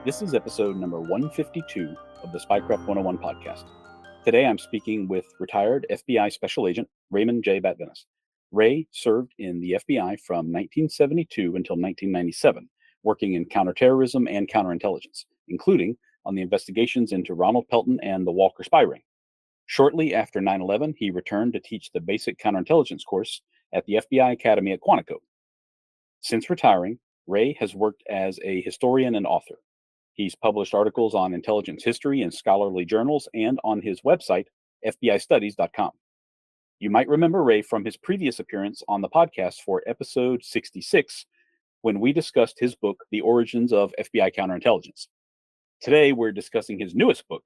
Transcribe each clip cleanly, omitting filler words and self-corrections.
This is episode number 152 of the Spycraft 101 podcast. Today I'm speaking with retired FBI Special Agent Raymond J. Batvinis. Ray served in the FBI from 1972 until 1997, working in counterterrorism and counterintelligence, including on the investigations into Ronald Pelton and the Walker spy ring. Shortly after 9/11, he returned to teach the basic counterintelligence course at the FBI Academy at Quantico. Since retiring, Ray has worked as a historian and author. He's published articles on intelligence history in scholarly journals and on his website, fbistudies.com. You might remember Ray from his previous appearance on the podcast for episode 66, when we discussed his book, The Origins of FBI Counterintelligence. Today, we're discussing his newest book,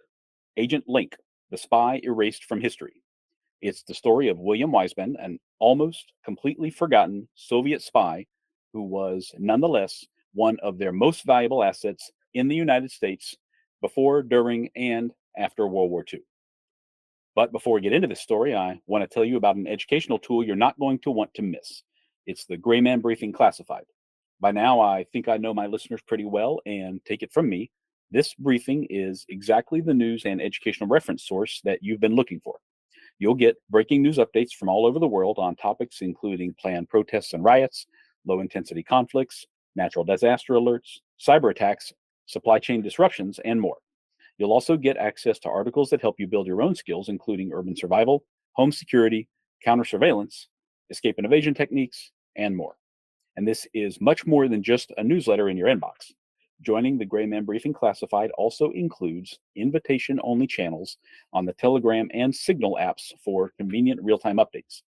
Agent Link, The Spy Erased from History. It's the story of William Weisband, an almost completely forgotten Soviet spy who was nonetheless one of their most valuable assets in the United States before, during, and after World War II. But before we get into this story, I want to tell you about an educational tool you're not going to want to miss. It's the Gray Man Briefing Classified. By now, I think I know my listeners pretty well, and take it from me, this briefing is exactly the news and educational reference source that you've been looking for. You'll get breaking news updates from all over the world on topics including planned protests and riots, low-intensity conflicts, natural disaster alerts, cyber attacks, supply chain disruptions, and more. You'll also get access to articles that help you build your own skills, including urban survival, home security, counter-surveillance, escape and evasion techniques, and more. And this is much more than just a newsletter in your inbox. Joining the Gray Man Briefing Classified also includes invitation-only channels on the Telegram and Signal apps for convenient real-time updates.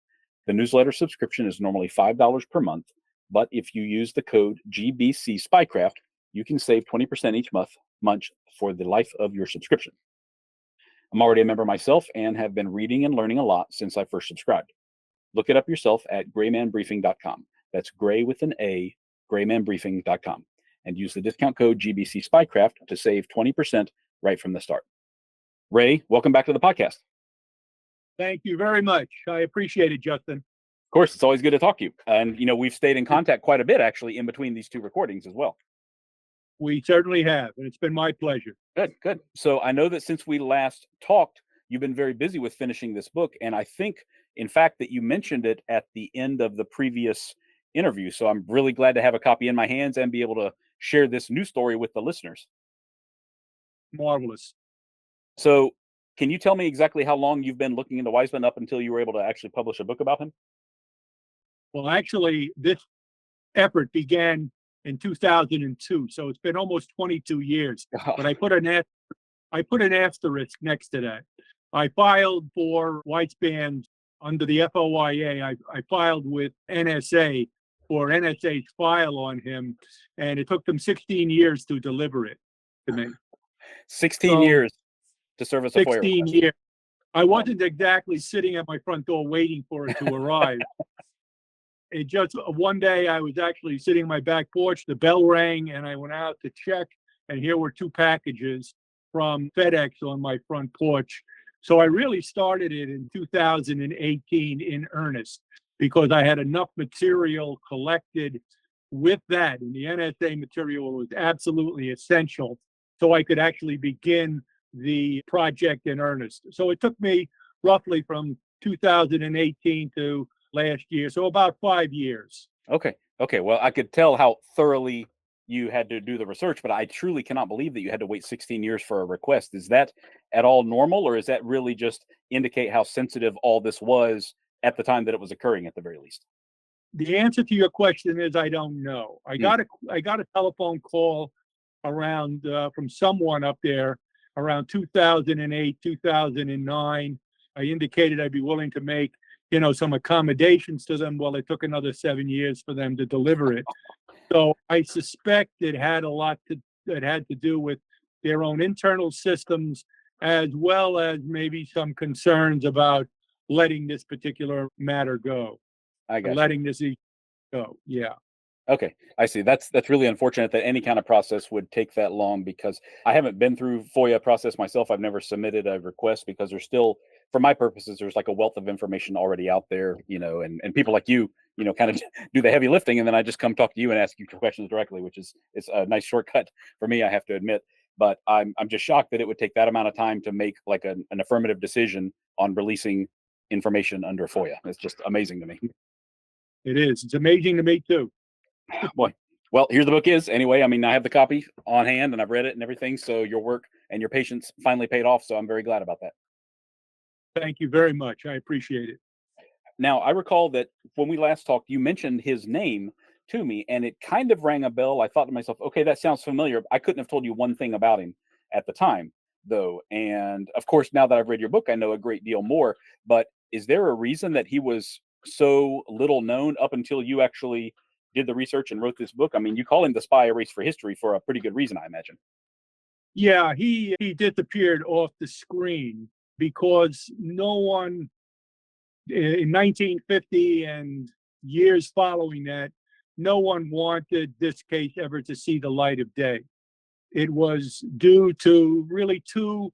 The newsletter subscription is normally $5 per month, but if you use the code GBC Spycraft, you can save 20% each month for the life of your subscription. I'm already a member myself and have been reading and learning a lot since I first subscribed. Look it up yourself at graymanbriefing.com. That's gray with an A, graymanbriefing.com. And use the discount code GBC Spycraft to save 20% right from the start. Ray, welcome back to the podcast. Thank you very much. I appreciate it, Justin. Of course, it's always good to talk to you. And, we've stayed in contact quite a bit, actually, in between these two recordings as well. We certainly have, and it's been my pleasure. Good. So I know that since we last talked, you've been very busy with finishing this book. And I think, in fact, that you mentioned it at the end of the previous interview. So I'm really glad to have a copy in my hands and be able to share this new story with the listeners. Marvelous. So can you tell me exactly how long you've been looking into Weisband up until you were able to actually publish a book about him? Well, actually, this effort began in 2002, so it's been almost 22 years. But I put an asterisk next to that. I filed for Weisband under the FOIA. I filed with NSA for NSA's file on him, and it took them 16 years to deliver it to me. 16 years to serve as a FOIA. 16 years. I wasn't exactly sitting at my front door waiting for it to arrive. It just one day I was actually sitting on my back porch, the bell rang, and I went out to check, and here were two packages from FedEx on my front porch. So I really started it in 2018 in earnest, because I had enough material collected with that, and the NSA material was absolutely essential, so I could actually begin the project in earnest. So it took me roughly from 2018 to last year, so about 5 years. Okay. Well, I could tell how thoroughly you had to do the research, but I truly cannot believe that you had to wait 16 years for a request. Is that at all normal, or is that really just indicate how sensitive all this was at the time that it was occurring, at the very least? The answer to your question is I don't know. I got a telephone call around from someone up there around 2008, 2009. I indicated I'd be willing to make some accommodations to them. Well, it took another 7 years for them to deliver it. So I suspect it had to do with their own internal systems, as well as maybe some concerns about letting this particular matter go. I got letting this go. Yeah. Okay, I see. That's really unfortunate that any kind of process would take that long because I haven't been through FOIA process myself. I've never submitted a request because there's still, for my purposes, there's like a wealth of information already out there, and people like you, kind of do the heavy lifting, and then I just come talk to you and ask you questions directly, which is a nice shortcut for me, I have to admit. But I'm just shocked that it would take that amount of time to make like an affirmative decision on releasing information under FOIA. It's just amazing to me. It is. It's amazing to me too. Boy, well, here the book is anyway. I mean, I have the copy on hand and I've read it and everything. So your work and your patience finally paid off. So I'm very glad about that. Thank you very much. I appreciate it. Now, I recall that when we last talked, you mentioned his name to me and it kind of rang a bell. I thought to myself, okay, that sounds familiar. I couldn't have told you one thing about him at the time, though. And of course, now that I've read your book, I know a great deal more. But is there a reason that he was so little known up until you actually did the research and wrote this book? I mean, you call him the spy erased for history for a pretty good reason, I imagine. Yeah, he disappeared off the screen because no one in 1950 and years following that, no one wanted this case ever to see the light of day. It was due to really two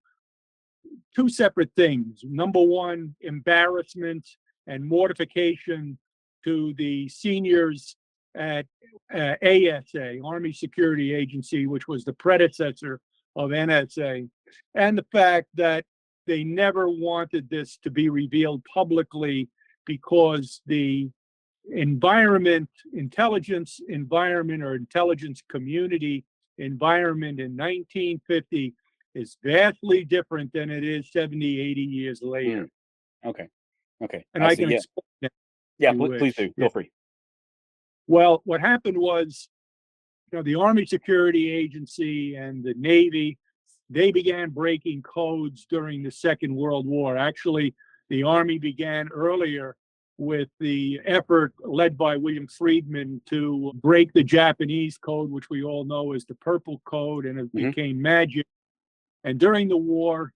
separate things. Number one, embarrassment and mortification to the seniors at ASA, Army Security Agency, which was the predecessor of NSA, and the fact that they never wanted this to be revealed publicly because the intelligence environment or intelligence community environment in 1950 is vastly different than it is 70, 80 years later. Okay. And I can Yeah. explain that. Yeah, if you please wish. do. Yeah. Feel free. Well, what happened was, the Army Security Agency and the Navy, they began breaking codes during the Second World War. Actually, the Army began earlier with the effort led by William Friedman to break the Japanese code, which we all know is the Purple Code, and it became magic. And during the war,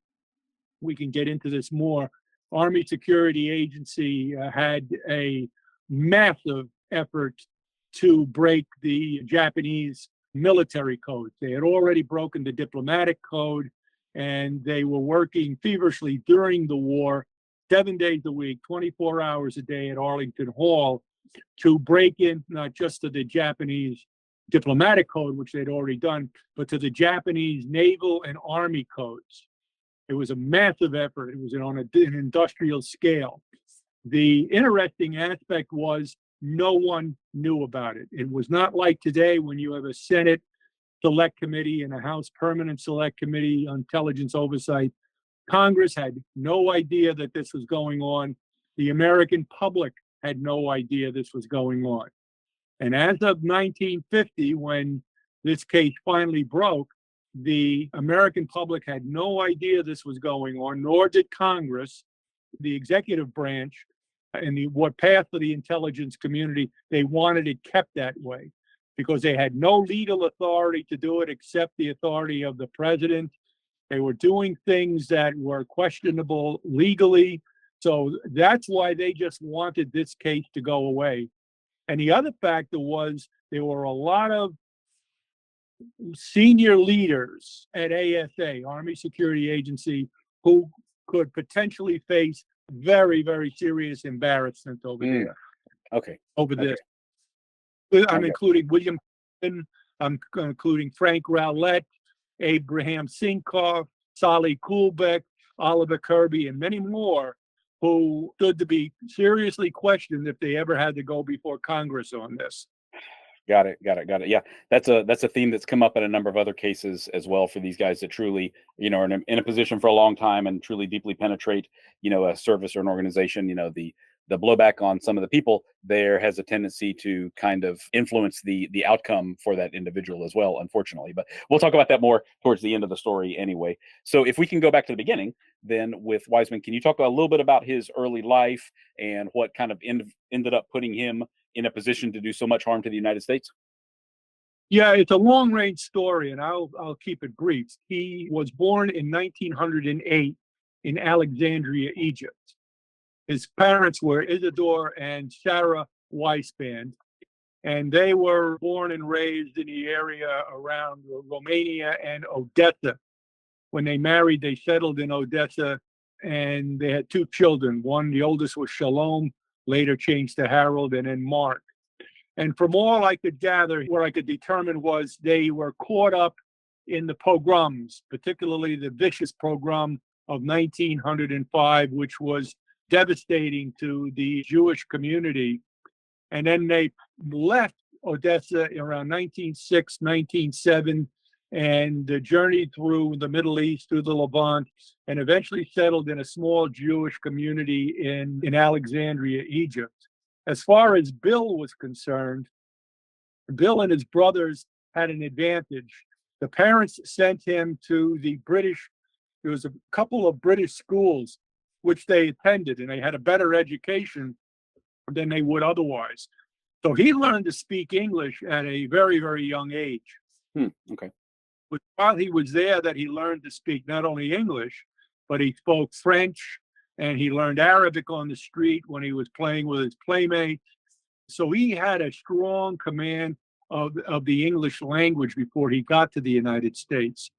we can get into this more, Army Security Agency had a massive effort to break the Japanese military codes. They had already broken the diplomatic code, and they were working feverishly during the war, 7 days a week, 24 hours a day at Arlington Hall to break in not just to the Japanese diplomatic code, which they'd already done, but to the Japanese naval and army codes. It was a massive effort. It was on an industrial scale. The interesting aspect was no one knew about it. It was not like today when you have a Senate Select Committee and a House Permanent Select Committee on Intelligence Oversight. Congress had no idea that this was going on. The American public had no idea this was going on. And as of 1950, when this case finally broke, the American public had no idea this was going on, nor did Congress, the executive branch, and what passed for the intelligence community. They wanted it kept that way because they had no legal authority to do it except the authority of the president. They were doing things that were questionable legally. So that's why they just wanted this case to go away. And the other factor was there were a lot of senior leaders at ASA, Army Security Agency, who could potentially face very, very serious embarrassment over there. Over this. I'm including William, I'm including Frank Rowlett, Abraham Sinkoff, Solly Kuhlbeck, Oliver Kirby, and many more who stood to be seriously questioned if they ever had to go before Congress on this. Got it. Yeah, that's a theme that's come up in a number of other cases as well for these guys that truly, are in a position for a long time and truly deeply penetrate, a service or an organization. The blowback on some of the people there has a tendency to kind of influence the outcome for that individual as well, unfortunately. But we'll talk about that more towards the end of the story anyway. So if we can go back to the beginning, then with Weisband, can you talk a little bit about his early life and what kind of ended up putting him in a position to do so much harm to the United States? Yeah, it's a long-range story, and I'll keep it brief. He was born in 1908 in Alexandria, Egypt. His parents were Isidore and Sarah Weisband. And they were born and raised in the area around Romania and Odessa. When they married, they settled in Odessa, and they had two children. One, the oldest was Shalom, later changed to Harold, and then Mark. And from all I could gather, what I could determine was they were caught up in the pogroms, particularly the vicious pogrom of 1905, which was devastating to the Jewish community. And then they left Odessa around 1906, 1907, and journeyed through the Middle East, through the Levant, and eventually settled in a small Jewish community in Alexandria, Egypt. As far as Bill was concerned, Bill and his brothers had an advantage. The parents sent him to the British, there was a couple of British schools which they attended, and they had a better education than they would otherwise. So he learned to speak English at a very, very young age. Okay. But while he was there, that he learned to speak not only English, but he spoke French, and he learned Arabic on the street when he was playing with his playmates. So he had a strong command of the English language before he got to the United States.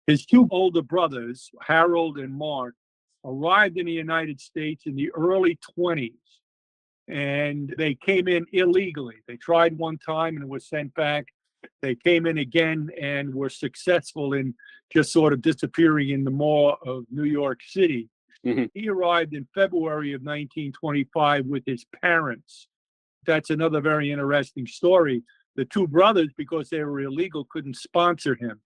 His two older brothers, Harold and Mark, arrived in the United States in the early 20s, and they came in illegally. They tried one time and were sent back. They came in again and were successful in just sort of disappearing in the mall of New York City. Mm-hmm. He arrived in February of 1925 with his parents. That's another very interesting story. The two brothers, because they were illegal, couldn't sponsor him.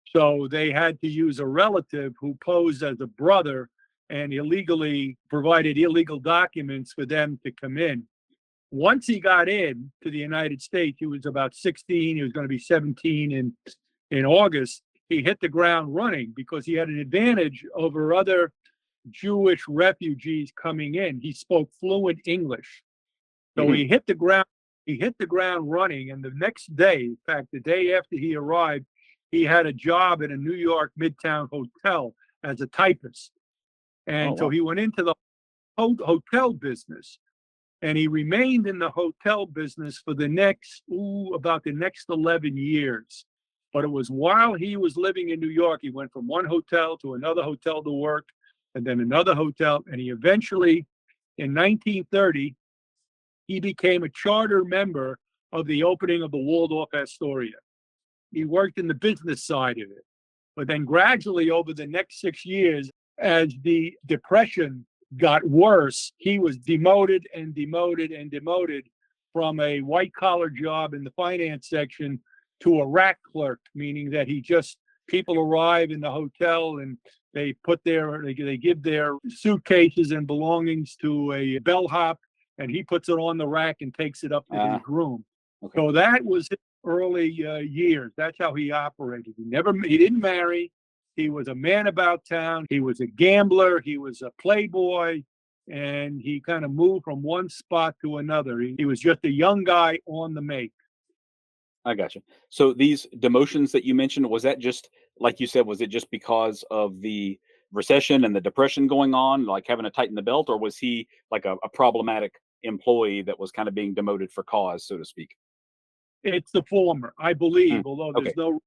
So they had to use a relative who posed as a brother and illegally provided illegal documents for them to come in. Once he got in to the United States, he was about 16. He was going to be 17 in August. He hit the ground running because he had an advantage over other Jewish refugees coming in. He spoke fluent English. So he hit the ground running, and the next day, in fact, the day after he arrived, he had a job at a New York Midtown hotel as a typist. And so he went into the hotel business, and he remained in the hotel business for the next 11 years. But it was while he was living in New York, he went from one hotel to another hotel to work, and then another hotel, and he eventually, in 1930, he became a charter member of the opening of the Waldorf-Astoria. He worked in the business side of it. But then gradually over the next 6 years, as the Depression got worse, he was demoted and demoted and demoted from a white-collar job in the finance section to a rack clerk, meaning that people arrive in the hotel and they give their suitcases and belongings to a bellhop, and he puts it on the rack and takes it up to his room. Okay. So that was his early years. That's how he operated. He didn't marry. He was a man about town. He was a gambler. He was a playboy, and he kind of moved from one spot to another. He was just a young guy on the make. I gotcha. So these demotions that you mentioned, was that just, like you said, was it just because of the recession and the depression going on, like having to tighten the belt, or was he like a problematic employee that was kind of being demoted for cause, so to speak? It's the former, I believe, although there's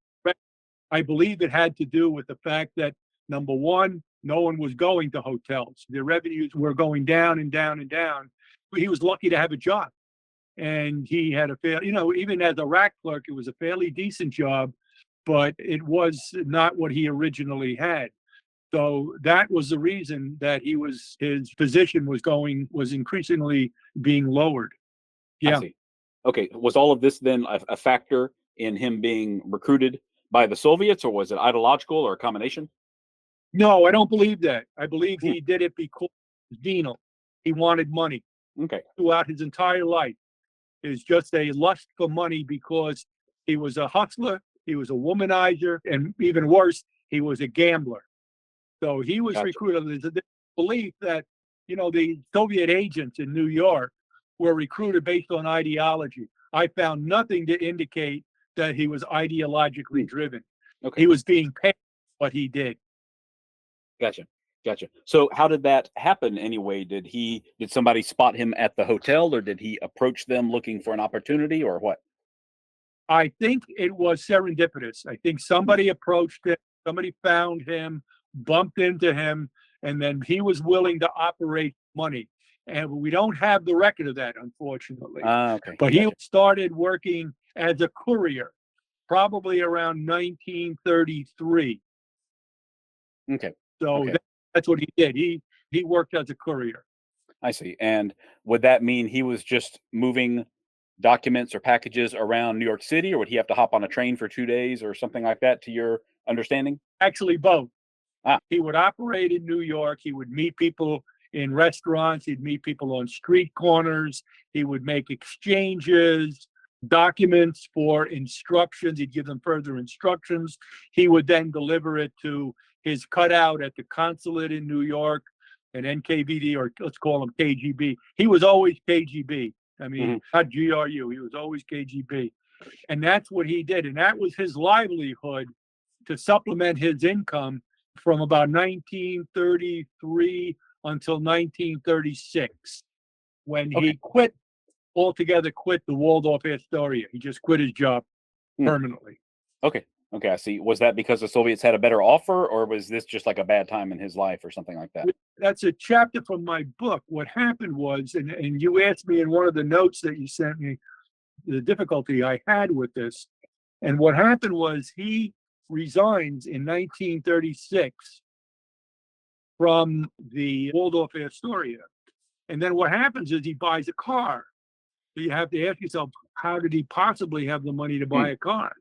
I believe it had to do with the fact that, number one, no one was going to hotels. The revenues were going down and down and down. He was lucky to have a job. And he had even as a rack clerk, it was a fairly decent job, but it was not what he originally had. So that was the reason that his position was increasingly being lowered. Yeah. I see. Okay. Was all of this then a factor in him being recruited by the Soviets, or was it ideological or a combination? No, I don't believe that. I believe he did it because he was venal. He wanted money. Okay. Throughout his entire life is just a lust for money, because he was a hustler, he was a womanizer, and even worse, he was a gambler. So he was recruited. There's a belief that, the Soviet agents in New York were recruited based on ideology. I found nothing to indicate that he was ideologically driven. Okay. He was being paid for what he did. Gotcha. Gotcha. So how did that happen anyway? Did somebody spot him at the hotel, or did he approach them looking for an opportunity, or what? I think it was serendipitous. I think somebody approached him, somebody found him, bumped into him, and then he was willing to operate money. And we don't have the record of that, unfortunately. Okay. But he Gotcha. started working as a courier, probably around 1933. Okay. So Okay. that's what he did. He worked as a courier. I see. And would that mean he was just moving documents or packages around New York City, or would he have to hop on a train for 2 days or something like that, to your understanding? Actually, both. Ah. He would operate in New York. He would meet people in restaurants. He'd meet people on street corners. He would make exchanges, documents for instructions. He'd give them further instructions. He would then deliver it to his cutout at the consulate in New York, an NKVD, or let's call him KGB. He was always KGB. I mean, not GRU. He was always KGB. And that's what he did. And that was his livelihood to supplement his income from about 1933 until 1936, when he altogether quit the Waldorf-Astoria. He just quit his job permanently. Okay. Okay, I see. Was that because the Soviets had a better offer, or was this just like a bad time in his life or something like that? That's a chapter from my book. What happened was, and you asked me in one of the notes that you sent me, the difficulty I had with this. And what happened was he resigns in 1936 from the Waldorf-Astoria. And then what happens is he buys a car. So you have to ask yourself, how did he possibly have the money to buy a car?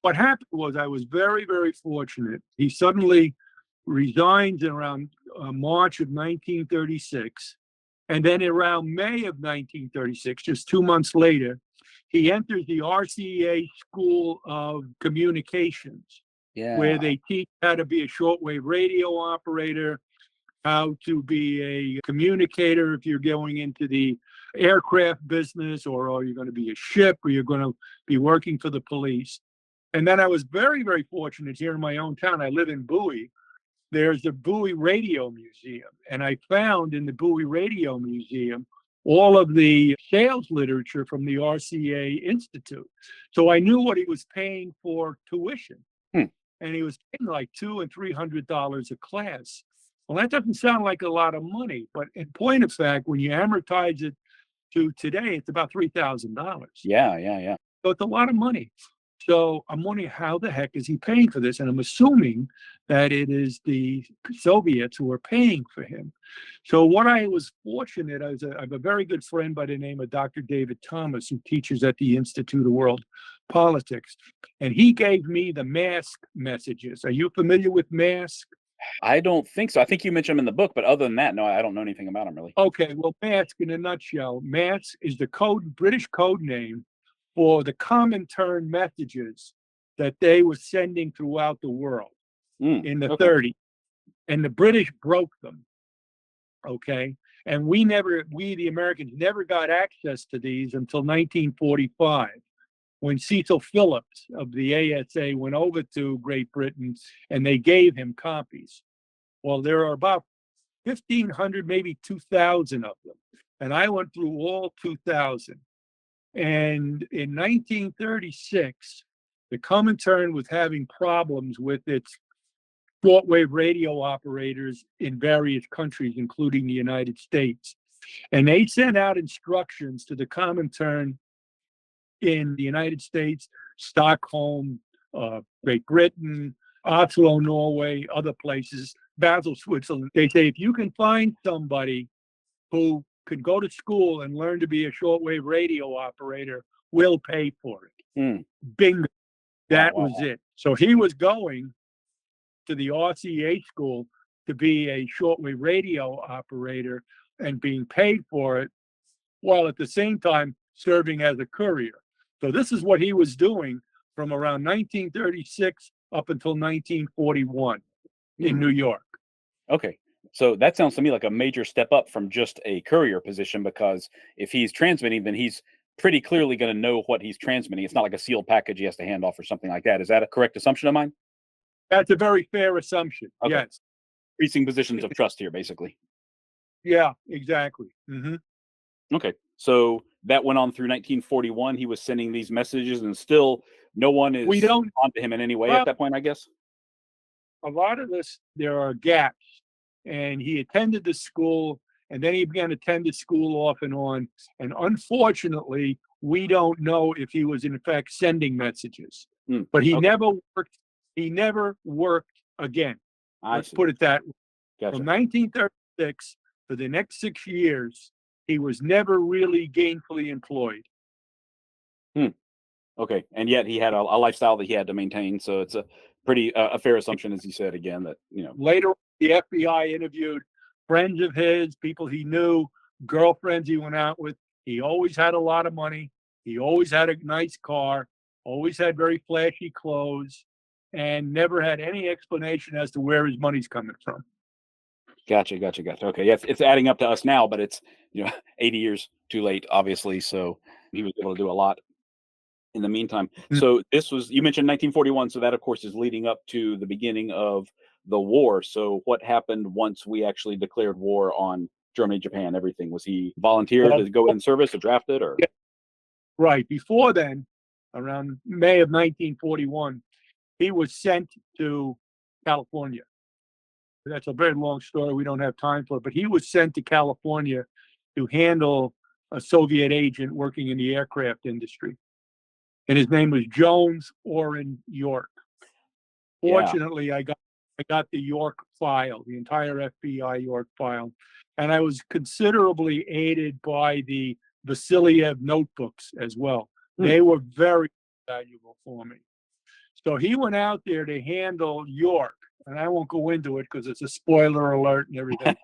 What happened was, I was very, very fortunate. He suddenly resigns in around March of 1936. And then around May of 1936, just 2 months later, he enters the RCA School of Communications, where they teach how to be a shortwave radio operator, how to be a communicator if you're going into the aircraft business, or you're going to be a ship, or you're going to be working for the police. And then I was very, very fortunate here in my own town. I live in Bowie. There's the Bowie Radio Museum. And I found in the Bowie Radio Museum all of the sales literature from the RCA Institute. So I knew what he was paying for tuition. And he was paying like $200 and $300 a class. Well, that doesn't sound like a lot of money, but in point of fact, when you amortize it to today, it's about $3,000. Yeah. So it's a lot of money. So I'm wondering, how the heck is he paying for this? And I'm assuming that it is the Soviets who are paying for him. So what I was fortunate, I have a very good friend by the name of Dr. David Thomas, who teaches at the Institute of World Politics. And he gave me the mask messages. Are you familiar with mask? I don't think so. I think you mentioned them in the book, but other than that, no, I don't know anything about them really. Okay, well, mask in a nutshell, mask is the British code name for the Comintern messages that they were sending throughout the world in the 30s. And the British broke them. Okay. And we, the Americans, never got access to these until 1945, when Cecil Phillips of the ASA went over to Great Britain and they gave him copies. Well, there are about 1,500, maybe 2,000 of them. And I went through all 2,000. And in 1936, the Comintern was having problems with its shortwave radio operators in various countries, including the United States. And they sent out instructions to the Comintern in the United States, Stockholm, Great Britain, Oslo, Norway, other places, Basel, Switzerland. They say, if you can find somebody who could go to school and learn to be a shortwave radio operator, we'll pay for it. Bingo. That was it. So he was going to the RCA school to be a shortwave radio operator and being paid for it, while at the same time serving as a courier. So this is what he was doing from around 1936 up until 1941 in New York. Okay. So that sounds to me like a major step up from just a courier position, because if he's transmitting, then he's pretty clearly going to know what he's transmitting. It's not like a sealed package he has to hand off or something like that. Is that a correct assumption of mine? That's a very fair assumption. Okay. Yes. increasing positions of trust here, basically. Yeah, exactly. Okay. So that went on through 1941. He was sending these messages, and still no one We is don't, onto him in any way well, at that point, I guess. a lot of this, there are gaps. And he attended the school, and then he began to attend the school off and on. And unfortunately, we don't know if he was in fact sending messages. But he Okay. never worked. He never worked again. I Let's see. put it that way. Gotcha. From 1936 for the next 6 years, he was never really gainfully employed. Okay. And yet he had a lifestyle that he had to maintain. So it's a pretty a fair assumption, as you said again, that Later, the FBI interviewed friends of his, people he knew, girlfriends he went out with. He always had a lot of money. He always had a nice car, always had very flashy clothes, and never had any explanation as to where his money's coming from. Gotcha. Okay. Yeah, it's adding up to us now, but it's 80 years too late, obviously. So he was able to do a lot in the meantime. So this was, you mentioned 1941, so that of course is leading up to the beginning of the war. So what happened once we actually declared war on Germany, Japan, everything? Was he volunteered to go in service or drafted, or? Right. Before then, around May of 1941, he was sent to California. That's a very long story. We don't have time for it, but he was sent to California to handle a Soviet agent working in the aircraft industry. And his name was Jones Orrin York. Fortunately, I got the York file, the entire FBI York file, and I was considerably aided by the Vasiliev notebooks as well. They were very valuable for me. So he went out there to handle York, and I won't go into it because it's a spoiler alert and everything.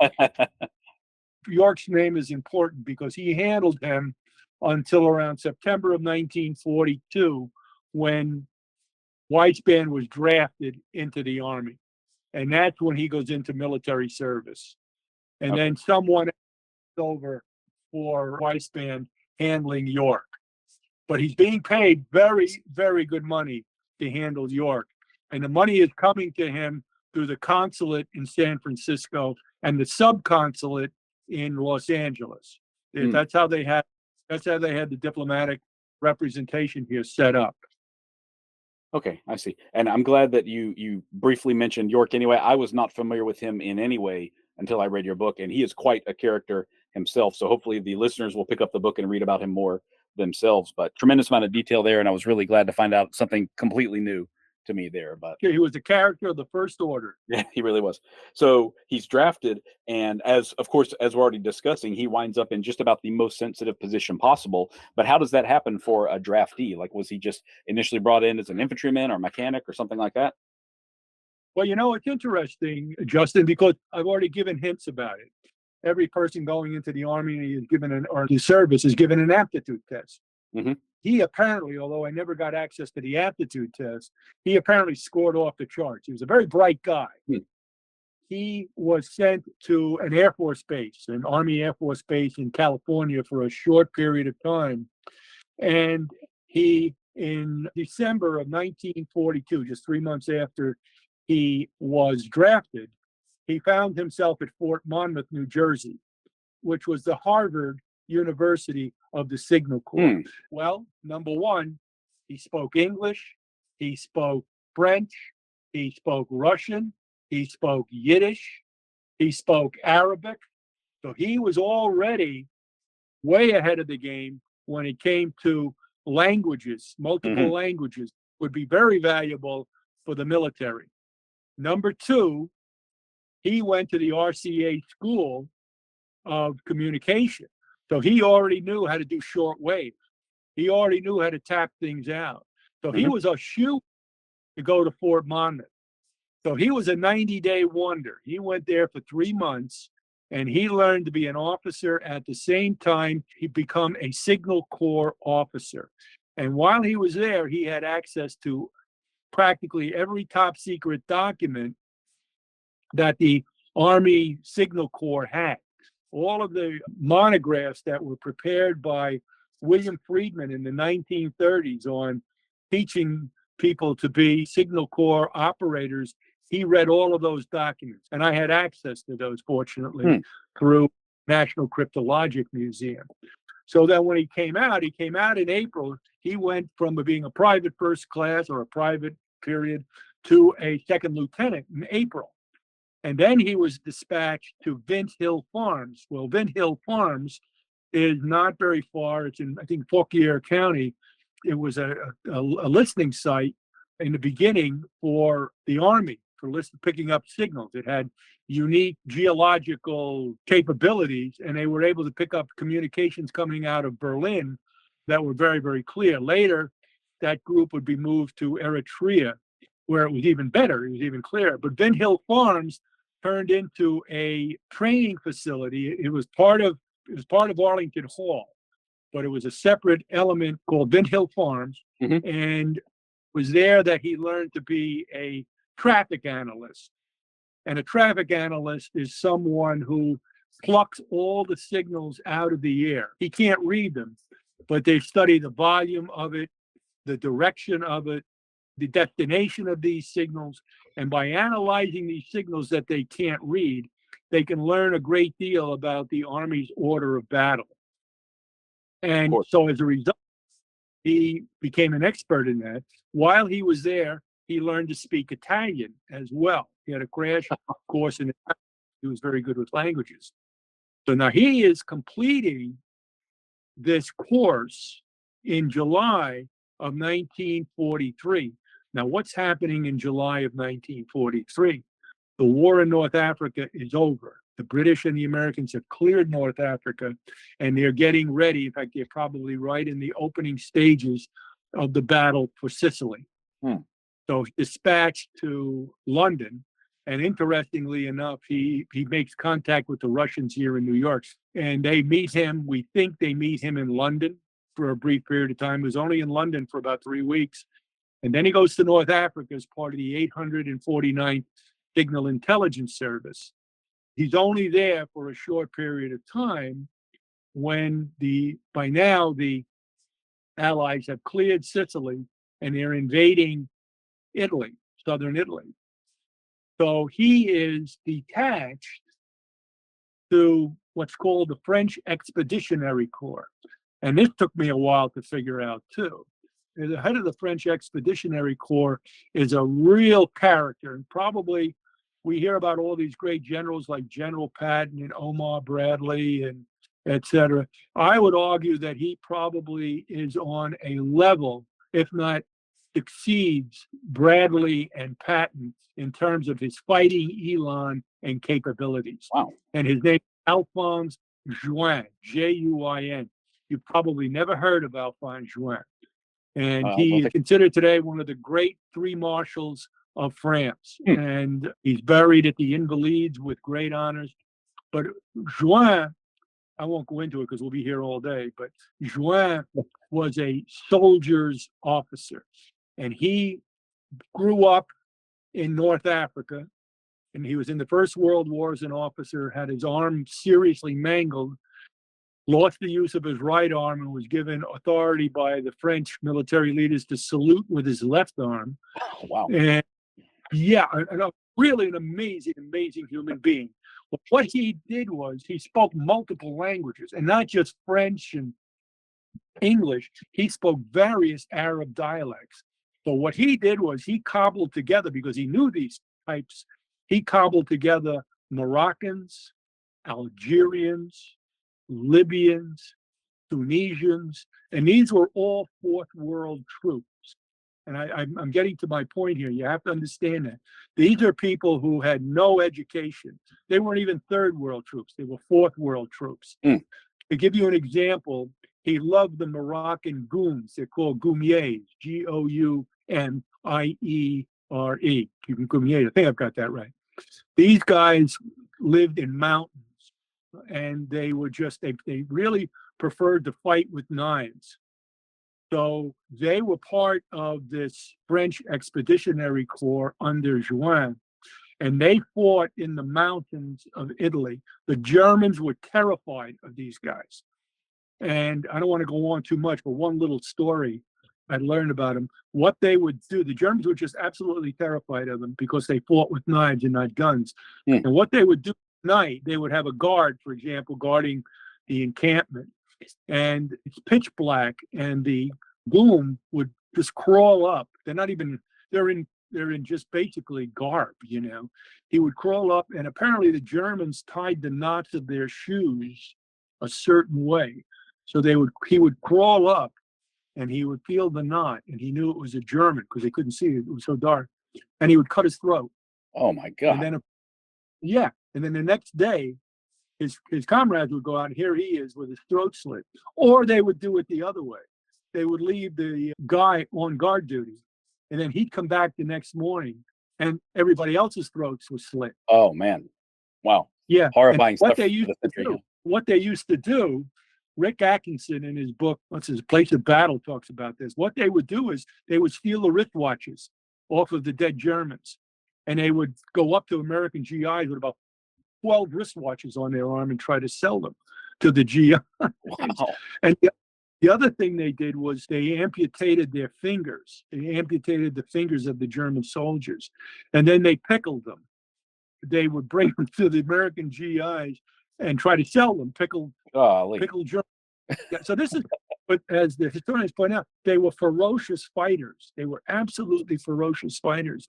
York's name is important because he handled him until around September of 1942, when Weisband was drafted into the Army. And that's when he goes into military service. And then someone over for Weisband handling York. But he's being paid very, very good money to handle York. And the money is coming to him through the consulate in San Francisco and the subconsulate in Los Angeles. That's how they had the diplomatic representation here set up. Okay, I see. And I'm glad that you briefly mentioned York anyway. I was not familiar with him in any way until I read your book, and he is quite a character himself. So hopefully the listeners will pick up the book and read about him more themselves. But tremendous amount of detail there, and I was really glad to find out something completely new to me there. But he was a character of the first order. Yeah, he really was. So he's drafted, and as we're already discussing, he winds up in just about the most sensitive position possible. But how does that happen for a draftee? Like, was he just initially brought in as an infantryman or mechanic or something like that? Well, it's interesting, Justin, because I've already given hints about it. Every person going into the Army or the service is given an aptitude test. He apparently, although I never got access to the aptitude test, he apparently scored off the charts. He was a very bright guy. He was sent to an Air Force base, an Army Air Force base in California for a short period of time. And he, in December of 1942, just 3 months after he was drafted, he found himself at Fort Monmouth, New Jersey, which was the Harvard University of the Signal Corps. Well, number one, he spoke English, he spoke French, he spoke Russian, he spoke Yiddish, he spoke Arabic. So he was already way ahead of the game when it came to languages. Multiple languages would be very valuable for the military. Number two, he went to the RCA School of Communication. So he already knew how to do shortwave. He already knew how to tap things out. So he was a shoe to go to Fort Monmouth. So he was a 90-day wonder. He went there for 3 months, and he learned to be an officer. At the same time, he became a Signal Corps officer. And while he was there, he had access to practically every top secret document that the Army Signal Corps had. All of the monographs that were prepared by William Friedman in the 1930s on teaching people to be Signal Corps operators he read all of those documents, and I had access to those, fortunately, through National Cryptologic Museum. So that when he came out in April. He went from being a private first class or a private period to a second lieutenant in April. And then he was dispatched to Vint Hill Farms. Well, Vint Hill Farms is not very far. It's in, I think, Courier County. It was a listening site in the beginning for the Army for picking up signals. It had unique geological capabilities, and they were able to pick up communications coming out of Berlin that were very, very clear. Later, that group would be moved to Eritrea, where it was even better, it was even clearer. But Vint Hill Farms turned into a training facility. It was part of Arlington Hall, but it was a separate element called Vint Hill Farms, and it was there that he learned to be a traffic analyst. And a traffic analyst is someone who plucks all the signals out of the air. He can't read them, but they study the volume of it, the direction of it, the destination of these signals. And by analyzing these signals that they can't read, they can learn a great deal about the Army's order of battle. And so as a result, he became an expert in that. While he was there, he learned to speak Italian as well. He had a crash course in Italian. He was very good with languages. So now he is completing this course in July of 1943. Now, what's happening in July of 1943? The war in North Africa is over. The British and the Americans have cleared North Africa, and they're getting ready. In fact, they're probably right in the opening stages of the battle for Sicily. So dispatched to London, and interestingly enough, he makes contact with the Russians here in New York, and they meet him. We think they meet him in London for a brief period of time. He was only in London for about 3 weeks, and then he goes to North Africa as part of the 849th Signal Intelligence Service. He's only there for a short period of time when by now the Allies have cleared Sicily and they're invading Italy, southern Italy. So he is detached to what's called the French Expeditionary Corps. And this took me a while to figure out too. The head of the French Expeditionary Corps is a real character, and probably we hear about all these great generals like General Patton and Omar Bradley and et cetera. I would argue that he probably is on a level, if not exceeds Bradley and Patton in terms of his fighting elan and capabilities. Wow. And his name is Alphonse Juin, Juin. You've probably never heard of Alphonse Juin. And he is considered today one of the great three marshals of France. And he's buried at the Invalides with great honors. But Juin, I won't go into it because we'll be here all day, but Juin was a soldier's officer. And he grew up in North Africa, and he was in the First World War as an officer, had his arm seriously mangled, lost the use of his right arm, and was given authority by the French military leaders to salute with his left arm. Oh, wow. And yeah, really an amazing, amazing human being. But what he did was he spoke multiple languages, and not just French and English. He spoke various Arab dialects. So what he did was he cobbled together, because he knew these types, he cobbled together Moroccans, Algerians, Libyans, Tunisians, and these were all Fourth World troops. And I'm getting to my point here. You have to understand that. These are people who had no education. They weren't even Third World troops. They were Fourth World troops. To give you an example, he loved the Moroccan Goums. They're called Goumiers, Goummiere. Goumier, I think I've got that right. These guys lived in mountains, and they were they really preferred to fight with knives. So they were part of this French Expeditionary Corps under Juin, and they fought in the mountains of Italy. The Germans were terrified of these guys. And I don't want to go on too much, but one little story. I learned about them. What they would do, the Germans were just absolutely terrified of them because they fought with knives and not guns. And what they would do at night, they would have a guard, for example, guarding the encampment. And it's pitch black, and the gloom would just crawl up. They're in just basically garb, He would crawl up, and apparently the Germans tied the knots of their shoes a certain way. So he would crawl up, and he would feel the knot, and he knew it was a German because they couldn't see it. It was so dark. And he would cut his throat. Oh my God. And then the next day, his comrades would go out, and here he is with his throat slit. Or they would do it the other way. They would leave the guy on guard duty, and then he'd come back the next morning, and everybody else's throats was slit. Oh man. Wow. Yeah. Horrifying stuff. What they used to do, Rick Atkinson in his book, Place of Battle, talks about this. What they would do is they would steal the wristwatches off of the dead Germans, and they would go up to American GIs with about 12 wristwatches on their arm and try to sell them to the GIs. Wow. And the other thing they did was they amputated their fingers. They amputated the fingers of the German soldiers, and then they pickled them. They would bring them to the American GIs and try to sell them, pickled German. So this is, but as the historians point out, they were ferocious fighters. They were absolutely ferocious fighters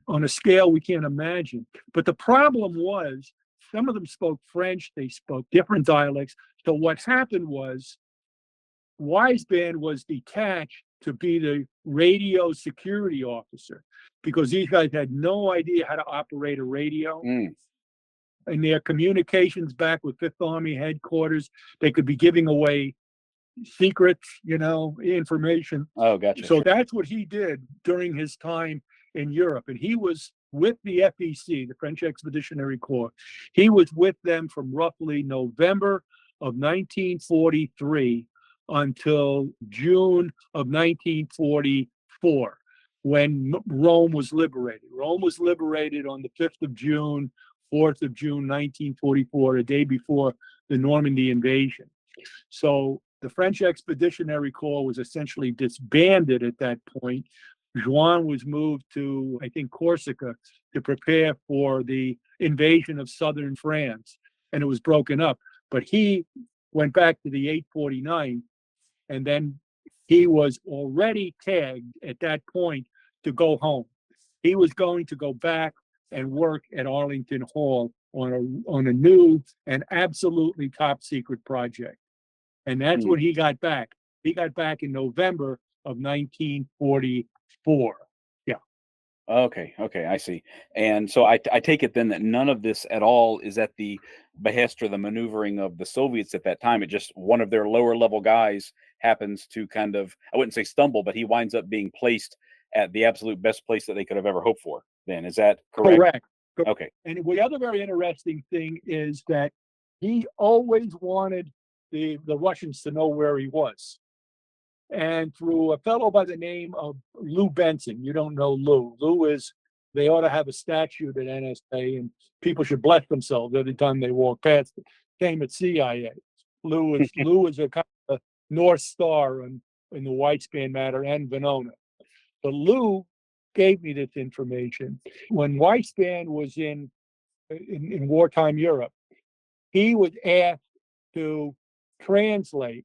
on a scale we can't imagine. But the problem was, some of them spoke French, they spoke different dialects. So what happened was, Weisband was detached to be the radio security officer because these guys had no idea how to operate a radio. In their communications back with Fifth Army headquarters, they could be giving away secrets, information. Oh, gotcha. So that's what he did during his time in Europe. And he was with the FEC, the French Expeditionary Corps. He was with them from roughly November of 1943 until June of 1944, when Rome was liberated. Rome was liberated on the 5th of June, 4th of June, 1944, a day before the Normandy invasion. So the French Expeditionary Corps was essentially disbanded at that point. Juin was moved to, I think, Corsica to prepare for the invasion of southern France, and it was broken up. But he went back to the 849, and then he was already tagged at that point to go home. He was going to go back and work at Arlington Hall on a new and absolutely top secret project. And that's when he got back. He got back in November of 1944. Yeah. Okay, I see. And so I take it then that none of this at all is at the behest or the maneuvering of the Soviets at that time. It just, one of their lower level guys happens to kind of, I wouldn't say stumble, but he winds up being placed at the absolute best place that they could have ever hoped for. Then is that correct? Correct. Okay. And the other very interesting thing is that he always wanted the Russians to know where he was. And through a fellow by the name of Lou Benson, you don't know Lou. They ought to have a statue at NSA, and people should bless themselves every time they walk past it. Same at CIA. Lou is a kind of a North Star in the Weisband matter and Venona. But Lou gave me this information. When Weisband was in wartime Europe, he was asked to translate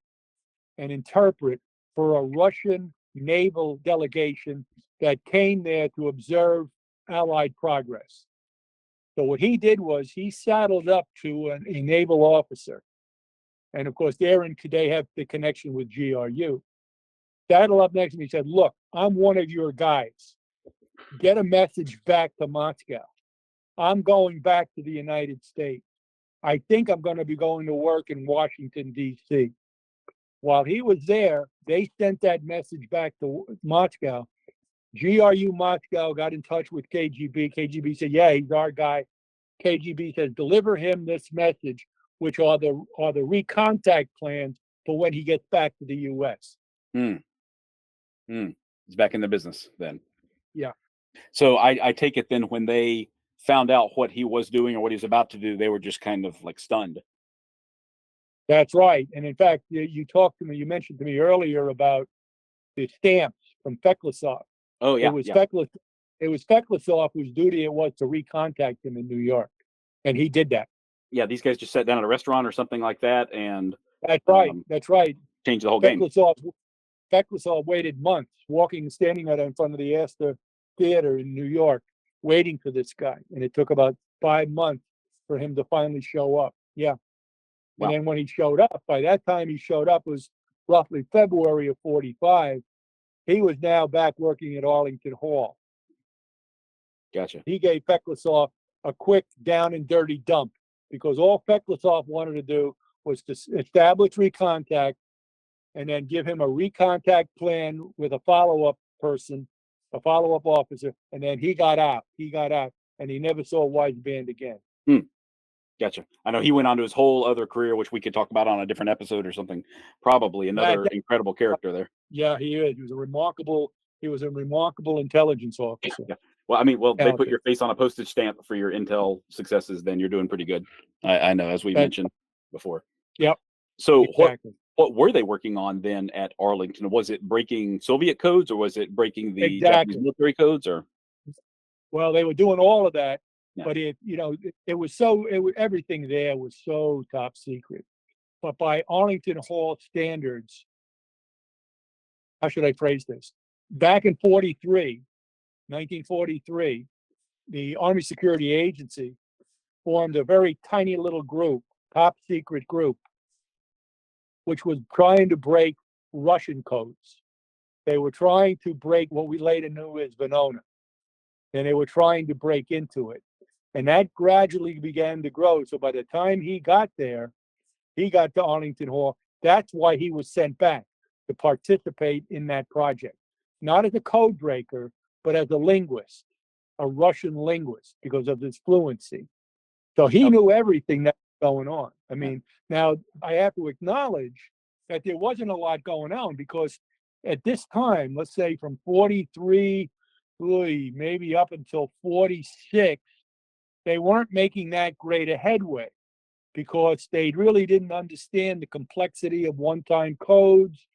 and interpret for a Russian naval delegation that came there to observe Allied progress. So what he did was he saddled up to a naval officer. And of course, they have the connection with GRU. Saddled up next to me, he said, "Look, I'm one of your guys. Get a message back to Moscow. I'm going back to the United States. I think I'm going to be going to work in Washington, D.C." While he was there, they sent that message back to Moscow. GRU Moscow got in touch with KGB. KGB said, "Yeah, he's our guy." KGB says, "Deliver him this message, which are the recontact plans for when he gets back to the U.S." He's back in the business then. Yeah. So I take it then when they found out what he was doing or what he was about to do, they were just kind of like stunned. That's right. And in fact, you mentioned to me earlier about the stamps from Feklisov. Oh yeah, It was yeah, Feklisov whose duty it was to recontact him in New York, and he did that. yeah. These guys just sat down at a restaurant or something like that and That's right. That's right. changed the whole game. Feklisov waited months, standing out in front of the Astor Theater in New York, waiting for this guy, and it took about 5 months for him to finally show up. Yeah. Wow. And then when he showed up, by that time he showed up was roughly February of 45. He was now back working at Arlington Hall. Gotcha. He gave Feklisov a quick down and dirty dump because all Feklisov wanted to do was to establish recontact and then give him a recontact plan with a follow-up person, a follow-up officer, and then he got out, and he never saw Weisband again. Gotcha. I know he went on to his whole other career, which we could talk about on a different episode or something. Probably another incredible character there. Yeah, he is. He was a remarkable intelligence officer. Yeah. Well, they put your face on a postage stamp for your intel successes, then you're doing pretty good. I know, as we mentioned before. Yep. So exactly. what were they working on then at Arlington? Was it breaking Soviet codes, or was it breaking the Japanese military codes? Or well, they were doing all of that, but everything there was so top secret. But by Arlington Hall standards, how should I phrase this? Back in 1943, the Army Security Agency formed a very tiny little group, top secret group, which was trying to break Russian codes. They were trying to break what we later knew as Venona, and they were trying to break into it. And that gradually began to grow. So by the time he got there, he got to Arlington Hall. That's why he was sent back to participate in that project, not as a code breaker, but as a linguist, a Russian linguist, because of his fluency. So he knew everything that was going on. I mean, now I have to acknowledge that there wasn't a lot going on, because at this time, let's say from 43, maybe up until 46, they weren't making that great a headway, because they really didn't understand the complexity of one-time codes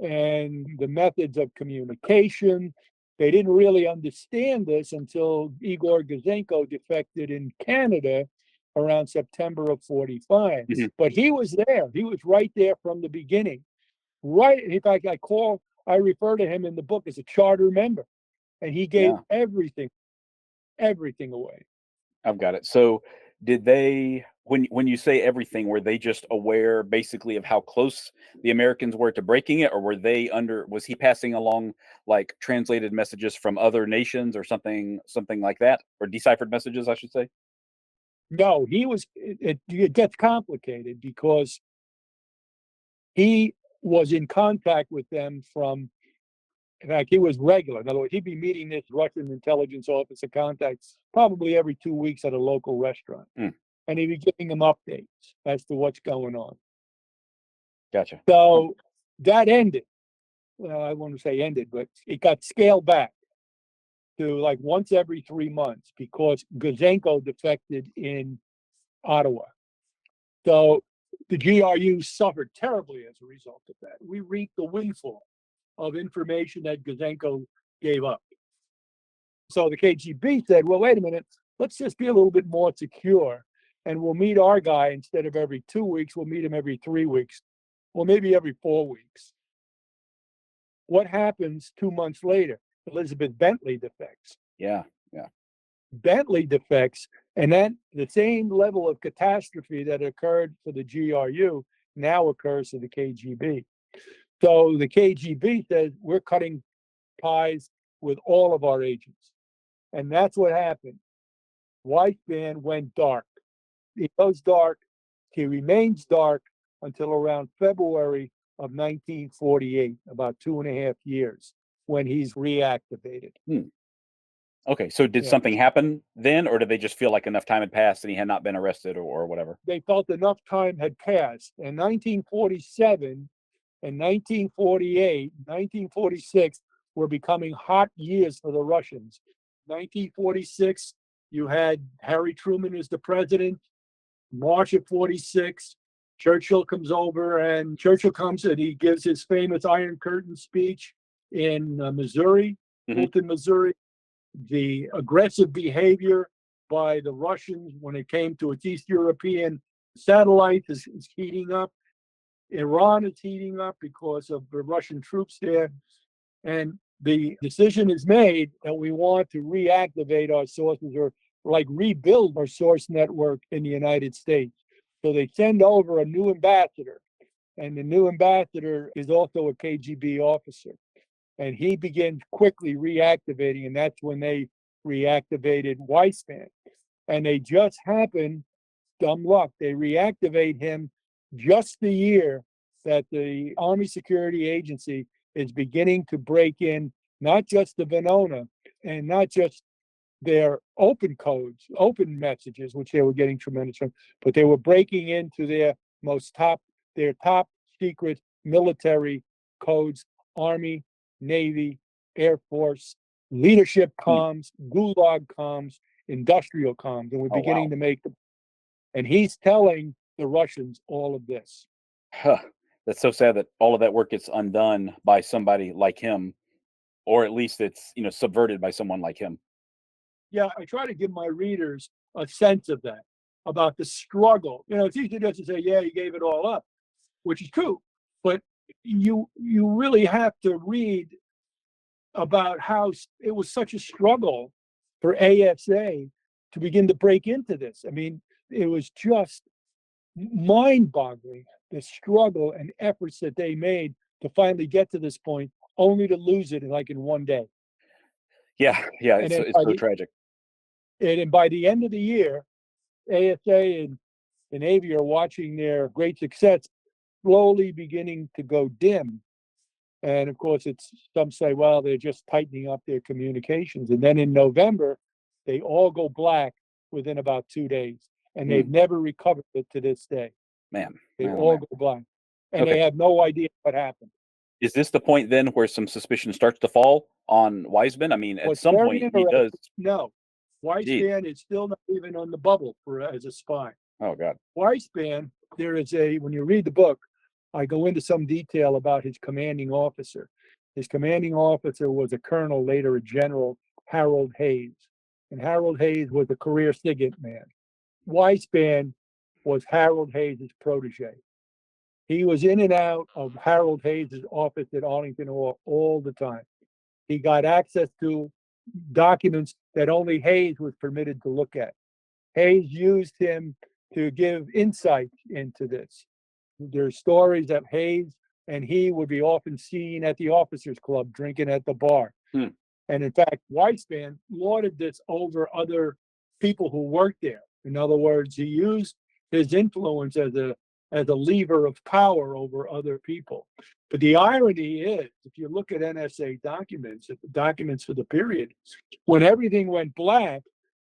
and the methods of communication. They didn't really understand this until Igor Gouzenko defected in Canada around September of 45. Mm-hmm. But he was there. He was right there from the beginning. Right. In fact, I refer to him in the book as a charter member, and he gave everything away. I've got it. So did they, when you say everything, were they just aware basically of how close the Americans were to breaking it, or was he passing along like translated messages from other nations or something like that, or deciphered messages, I should say? No, it gets complicated because he was in contact with them in fact, he was regular. In other words, he'd be meeting this Russian intelligence officer contacts probably every 2 weeks at a local restaurant. And he'd be giving them updates as to what's going on. Gotcha. So that ended. Well, I won't say ended, but it got scaled back to like once every 3 months because Gouzenko defected in Ottawa. So the GRU suffered terribly as a result of that. We reaped the windfall of information that Gouzenko gave up. So the KGB said, well, wait a minute, let's just be a little bit more secure, and we'll meet our guy instead of every 2 weeks, we'll meet him every 3 weeks, or maybe every 4 weeks. What happens 2 months later? Elizabeth Bentley defects. Yeah. Bentley defects, and then the same level of catastrophe that occurred for the GRU now occurs to the KGB. So the KGB says, we're cutting ties with all of our agents. And that's what happened. Weisband went dark. He goes dark. He remains dark until around February of 1948, about 2.5 years, when he's reactivated. Okay, so did something happen then, or did they just feel like enough time had passed and he had not been arrested or whatever? They felt enough time had passed. In 1947 and 1948, 1946 were becoming hot years for the Russians. 1946, you had Harry Truman as the president. March of 46, Churchill comes over, and Churchill comes and he gives his famous Iron Curtain speech. in Missouri, Mhm. Fulton, Missouri. The aggressive behavior by the Russians when it came to its East European satellites is heating up. Iran is heating up because of the Russian troops there. And the decision is made that we want to reactivate our sources or like rebuild our source network in the United States. So they send over a new ambassador, and the new ambassador is also a KGB officer. And he begins quickly reactivating, and that's when they reactivated Weisband. And they just happened, dumb luck, they reactivate him just the year that the Army Security Agency is beginning to break in not just the Venona and not just their open codes, open messages, which they were getting tremendous from, but they were breaking into their top secret military codes, Army, Navy, Air Force, leadership comms, gulag comms, industrial comms, and we're Oh, wow. beginning to make them. And he's telling the Russians all of this. Huh. That's so sad that all of that work gets undone by somebody like him, or at least it's, subverted by someone like him. Yeah, I try to give my readers a sense of that, about the struggle. It's easy just to say, yeah, he gave it all up, which is true. But you really have to read about how it was such a struggle for ASA to begin to break into this. I mean, it was just mind-boggling, the struggle and efforts that they made to finally get to this point, only to lose it in one day. Yeah, And it's so tragic. And by the end of the year, ASA and the Navy are watching their great success slowly beginning to go dim. And of course, some say, well, they're just tightening up their communications. And then in November, they all go black within about 2 days. And they've never recovered it to this day. Man, They man, all man. go blind. And Okay. they have no idea what happened. Is this the point then where some suspicion starts to fall on Weisband? I mean, at What's some very point he does. No, Geez. Weisband is still not even on the bubble as a spy. Oh, God. Weisband, when you read the book, I go into some detail about his commanding officer. His commanding officer was a colonel, later a general, Harold Hayes. And Harold Hayes was a career SIGINT man. Weisband was Harold Hayes' protege. He was in and out of Harold Hayes' office at Arlington Hall all the time. He got access to documents that only Hayes was permitted to look at. Hayes used him to give insight into this. There's stories that Hayes and he would be often seen at the officers' club drinking at the bar. And in fact, Weisband lauded this over other people who worked there. In other words, he used his influence as a lever of power over other people. But the irony is, if you look at NSA documents for the period, when everything went black,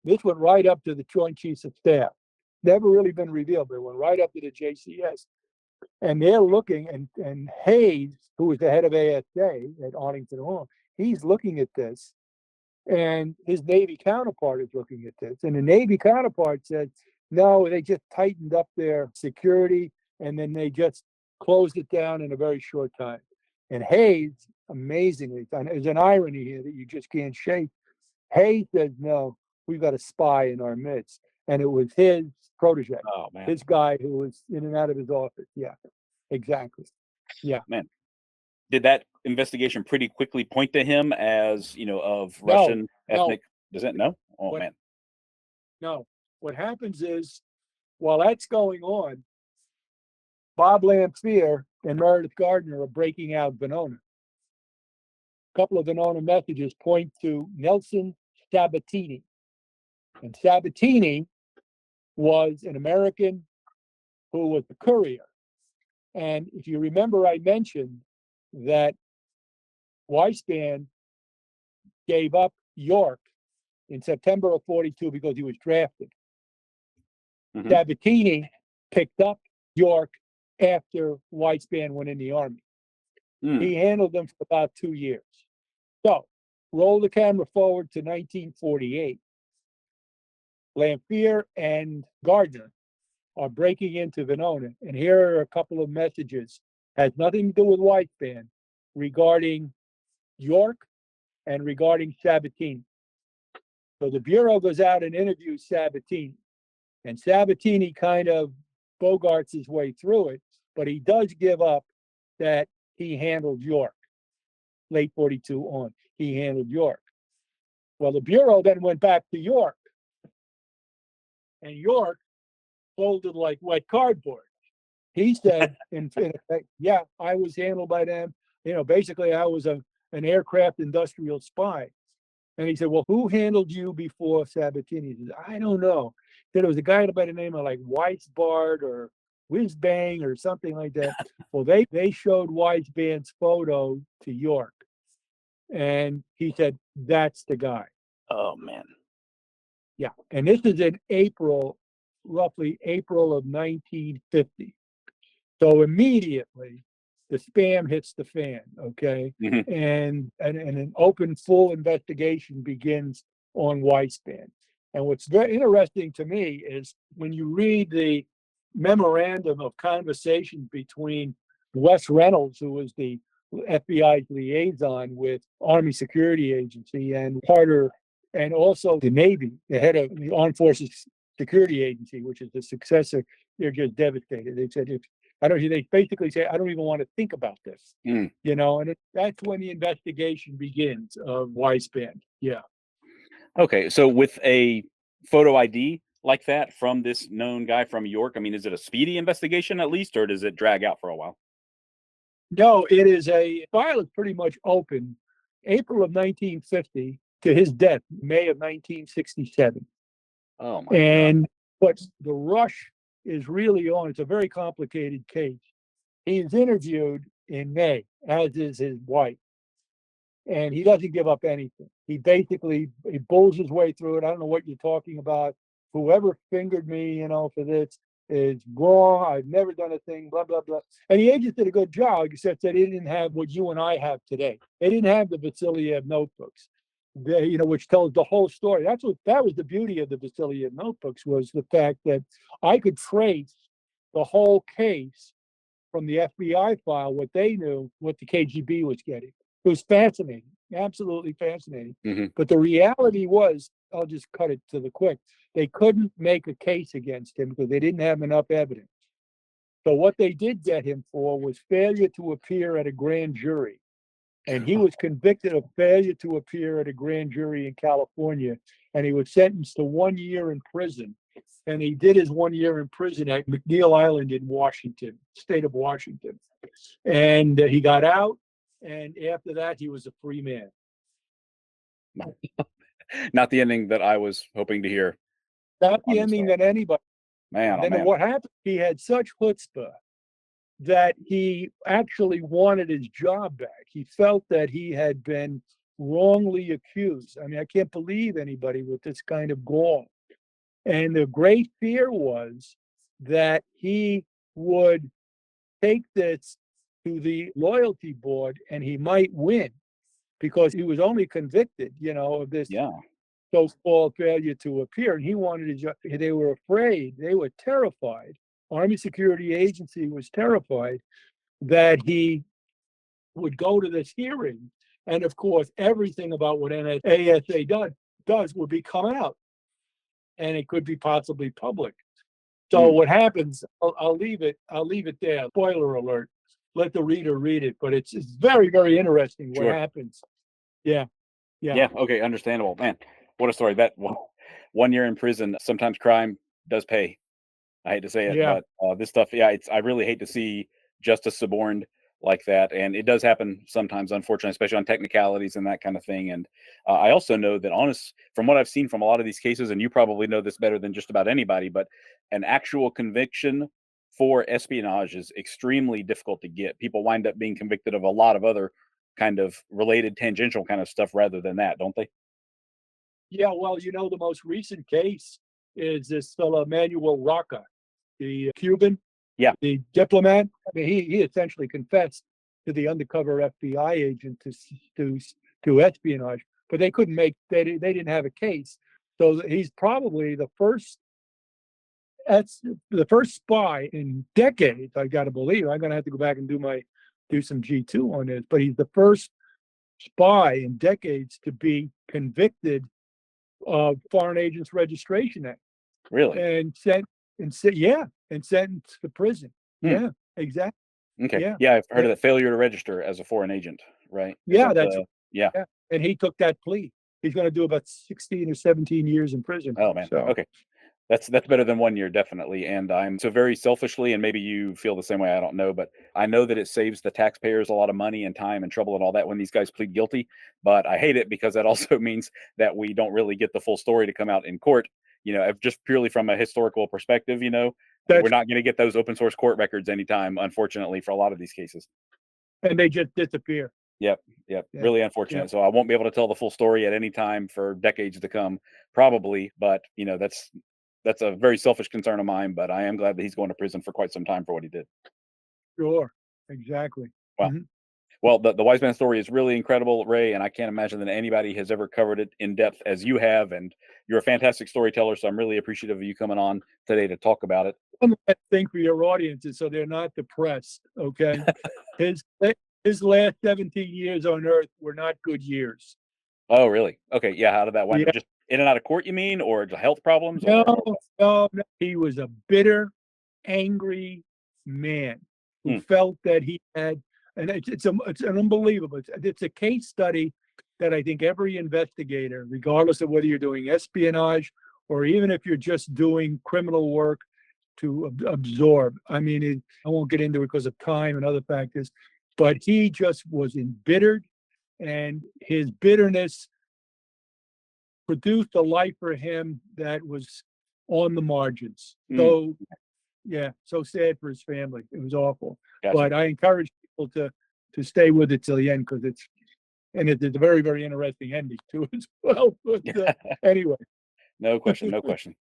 this went right up to the Joint Chiefs of Staff. Never really been revealed, but it went right up to the JCS. And they're looking, and Hayes, who was the head of ASA at Arlington Hall, he's looking at this, and his Navy counterpart is looking at this. And the Navy counterpart said, no, they just tightened up their security, and then they just closed it down in a very short time. And Hayes, amazingly, there's an irony here that you just can't shake. Hayes says, no, we've got a spy in our midst. And it was his protege, his guy who was in and out of his office. Yeah, exactly. Yeah. Man. Did that investigation pretty quickly point to him as, of Russian ethnic? Does it? No? Oh, man. No. What happens is, while that's going on, Bob Lamphere and Meredith Gardner are breaking out Venona. A couple of Venona messages point to Nelson Sabatini. And Sabatini was an American who was a courier. And if you remember, I mentioned that Weisband gave up York in September of 42 because he was drafted. Sabatini picked up York after Weisband went in the Army. He handled them for about 2 years. So, roll the camera forward to 1948. Lamphere and Gardner are breaking into Venona, and here are a couple of messages. Has nothing to do with Weisband, regarding York and regarding Sabatini. So the Bureau goes out and interviews Sabatini. And Sabatini kind of bogarts his way through it, but he does give up that he handled York. Late 42 on, he handled York. Well, the Bureau then went back to York, and York folded like wet cardboard. He said, in effect, yeah, I was handled by them. Basically, I was an aircraft industrial spy. And he said, well, who handled you before Sabatini? He said, I don't know. He said it was a guy by the name of like Weisband or Whizbang or something like that. Well, they showed Weisband's photo to York. And he said, that's the guy. Oh, man. Yeah. And this is in roughly April of 1950. So immediately the spam hits the fan, okay? Mm-hmm. And an open full investigation begins on Weisband. And what's very interesting to me is when you read the memorandum of conversation between Wes Reynolds, who was the FBI's liaison with Army Security Agency, and Carter, and also the Navy, the head of the Armed Forces Security Agency, which is the successor, they're just devastated. They said, they basically say, I don't even want to think about this, and that's when the investigation begins of Weisband. Yeah. Okay. So with a photo ID like that from this known guy from York, I mean, is it a speedy investigation at least, or does it drag out for a while? No, it is file is pretty much open April of 1950 to his death, May of 1967. Oh my and God. But the rush is really on. It's a very complicated case. He is interviewed in May, as is his wife, and he doesn't give up anything. He bulls his way through it. I don't know what you're talking about. Whoever fingered me, for this is wrong. I've never done a thing, blah, blah, blah. And the agents did a good job, except that they didn't have what you and I have today. They didn't have the Vasiliev notebooks, which tells the whole story. That was the beauty of the Vasiliev notebooks, was the fact that I could trace the whole case from the FBI file, what they knew, what the KGB was getting. It was fascinating, absolutely fascinating. Mm-hmm. But the reality was, I'll just cut it to the quick, they couldn't make a case against him because they didn't have enough evidence. So what they did get him for was failure to appear at a grand jury. And he was convicted of failure to appear at a grand jury in California, and he was sentenced to 1 year in prison. And he did his 1 year in prison at McNeil Island in Washington, state of Washington. And he got out, and after that, he was a free man. Not the ending that I was hoping to hear. Not the ending that anybody. Man, and then what happened, he had such chutzpah that he actually wanted his job back. He felt that he had been wrongly accused. I mean, I can't believe anybody with this kind of gall. And the great fear was that he would take this to the loyalty board and he might win, because he was only convicted, of this so-called failure to appear. And he wanted his job. They were afraid. They were terrified. Army Security Agency was terrified that he would go to this hearing. And of course, everything about what ASA does would be come out. And it could be possibly public. So what happens, I'll leave it there. Spoiler alert. Let the reader read it. But it's very, very interesting what happens. Yeah. Okay, understandable. Man, what a story. That 1 year in prison. Sometimes crime does pay. I hate to say it, but this stuff, I really hate to see justice suborned like that. And it does happen sometimes, unfortunately, especially on technicalities and that kind of thing. And I also know that from what I've seen from a lot of these cases, and you probably know this better than just about anybody, but an actual conviction for espionage is extremely difficult to get. People wind up being convicted of a lot of other kind of related tangential kind of stuff rather than that, don't they? Yeah, well, the most recent case is this fellow Manuel Roca, the Cuban, the diplomat. I mean, he essentially confessed to the undercover FBI agent to espionage, but they couldn't they didn't have a case. So he's probably the first spy in decades. I got to believe. I'm going to have to go back and do some G2 on this, but he's the first spy in decades to be convicted of Foreign Agents Registration Act Really? and sentenced to prison. Hmm. Yeah, exactly. Okay. Yeah, Yeah, I've heard yeah, of the failure to register as a foreign agent, right? Is yeah. that That's the yeah. yeah. And he took that plea. He's going to do about 16 or 17 years in prison. Oh, man. So Okay. That's better than 1 year, definitely, and I'm so very selfishly, and maybe you feel the same way, I don't know, but I know that it saves the taxpayers a lot of money and time and trouble and all that when these guys plead guilty, but I hate it because that also means that we don't really get the full story to come out in court, if just purely from a historical perspective, we're that's not gonna get those open source court records anytime, unfortunately, for a lot of these cases. and they just disappear. Yep, yep, Yeah, really yeah. unfortunate, so I won't be able to tell the full story at any time for decades to come, probably, but, that's a very selfish concern of mine, but I am glad that he's going to prison for quite some time for what he did. Sure. Exactly. Wow. Mhm. Well, the Weisband story is really incredible, Ray, and I can't imagine that anybody has ever covered it in depth as you have, and you're a fantastic storyteller, so I'm really appreciative of you coming on today to talk about it. One last thing for your audiences so they're not depressed, okay? His his last 17 years on Earth were not good years. Oh, really? Okay, yeah, how did that wind up? Yeah. Just in and out of court, you mean, or health problems, No, or what? no. He was a bitter, angry man who Hmm, felt that he had, and it's an unbelievable. It's a case study that I think every investigator, regardless of whether you're doing espionage or even if you're just doing criminal work, to absorb. I mean, I won't get into it because of time and other factors, but he just was embittered, and his bitterness produced a life for him that was on the margins. hmm, So yeah, so sad for his family. It was awful. gotcha. But I encourage people to stay with it till the end because it's a very, very interesting ending to it as well. But anyway, No question, no question.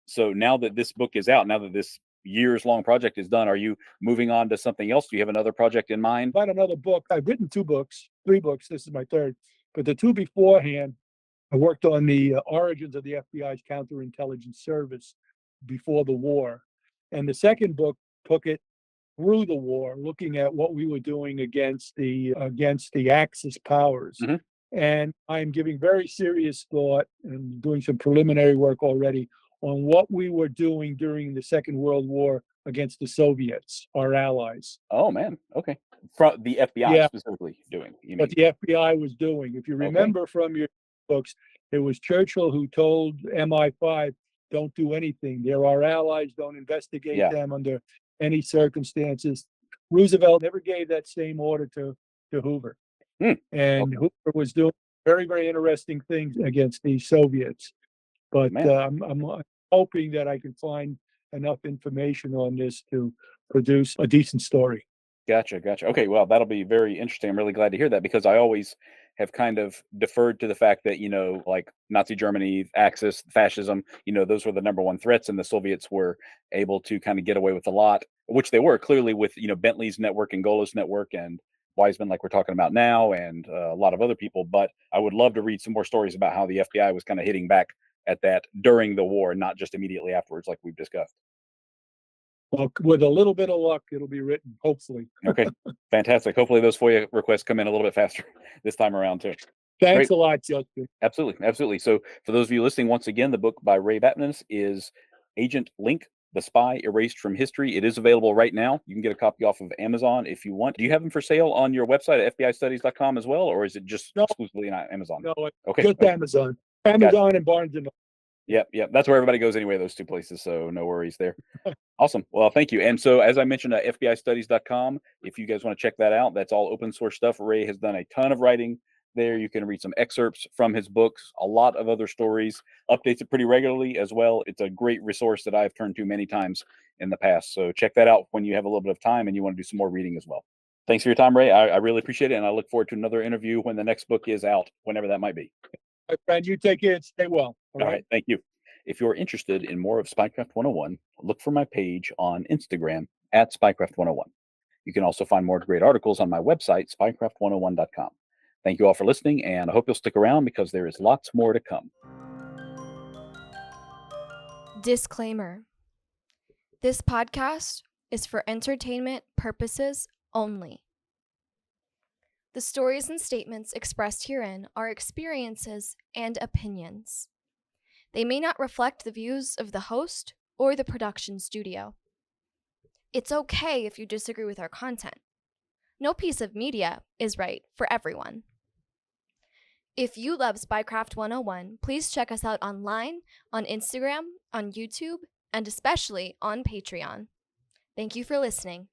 So now that this book is out, now that this years long project is done, are you moving on to something else? Do you have another project in mind? about another book. I've written two books, three books. This is my third. But the two beforehand, I worked on the origins of the FBI's counterintelligence service before the war. And the second book took it through the war, looking at what we were doing against the Axis powers. Mhm. And I'm giving very serious thought and doing some preliminary work already on what we were doing during the Second World War against the Soviets, our allies. Oh, man, okay. From the FBI Yeah, specifically doing, you what mean? the FBI was doing. If you Okay. remember from your books, it was Churchill who told MI5, don't do anything. They're our allies. Don't investigate Yeah. them under any circumstances. Roosevelt never gave that same order to Hoover. Hmm, And okay, Hoover was doing very, very interesting things against the Soviets. But man. I'm hoping that I can find enough information on this to produce a decent story. Gotcha, gotcha. Okay, well, that'll be very interesting. I'm really glad to hear that because I always have kind of deferred to the fact that, like Nazi Germany, Axis, fascism, those were the number one threats, and the Soviets were able to kind of get away with a lot, which they were clearly with, Bentley's network and Golos network and Weisband, like we're talking about now, and a lot of other people. But I would love to read some more stories about how the FBI was kind of hitting back at that during the war, not just immediately afterwards, like we've discussed. Well, with a little bit of luck, it'll be written, hopefully. Okay, fantastic. Hopefully those FOIA requests come in a little bit faster this time around too. Thanks Great. a lot, Justin. Absolutely, absolutely. So for those of you listening, once again, the book by Ray Batvinis is Agent Link, The Spy Erased from History. It is available right now. You can get a copy off of Amazon if you want. Do you have them for sale on your website at fbistudies.com as well, or is it just No, exclusively on Amazon? no, Okay, just okay. Amazon. Gotcha. Amazon and Barnes and Noble. Yep, yep. That's where everybody goes anyway, those two places. So no worries there. Awesome. Well, thank you. And so, as I mentioned, fbistudies.com, if you guys want to check that out, that's all open source stuff. Ray has done a ton of writing there. You can read some excerpts from his books, a lot of other stories, updates it pretty regularly as well. It's a great resource that I've turned to many times in the past. So, check that out when you have a little bit of time and you want to do some more reading as well. Thanks for your time, Ray. I really appreciate it. And I look forward to another interview when the next book is out, whenever that might be. My friend, you take care and stay well. All All right. right. Thank you. If you're interested in more of Spycraft 101, look for my page on Instagram at Spycraft 101. You can also find more great articles on my website, spycraft101.com. Thank you all for listening, and I hope you'll stick around because there is lots more to come. Disclaimer: this podcast is for entertainment purposes only. The stories and statements expressed herein are experiences and opinions. They may not reflect the views of the host or the production studio. It's okay if you disagree with our content. No piece of media is right for everyone. If you love Spycraft 101, please check us out online, on Instagram, on YouTube, and especially on Patreon. Thank you for listening.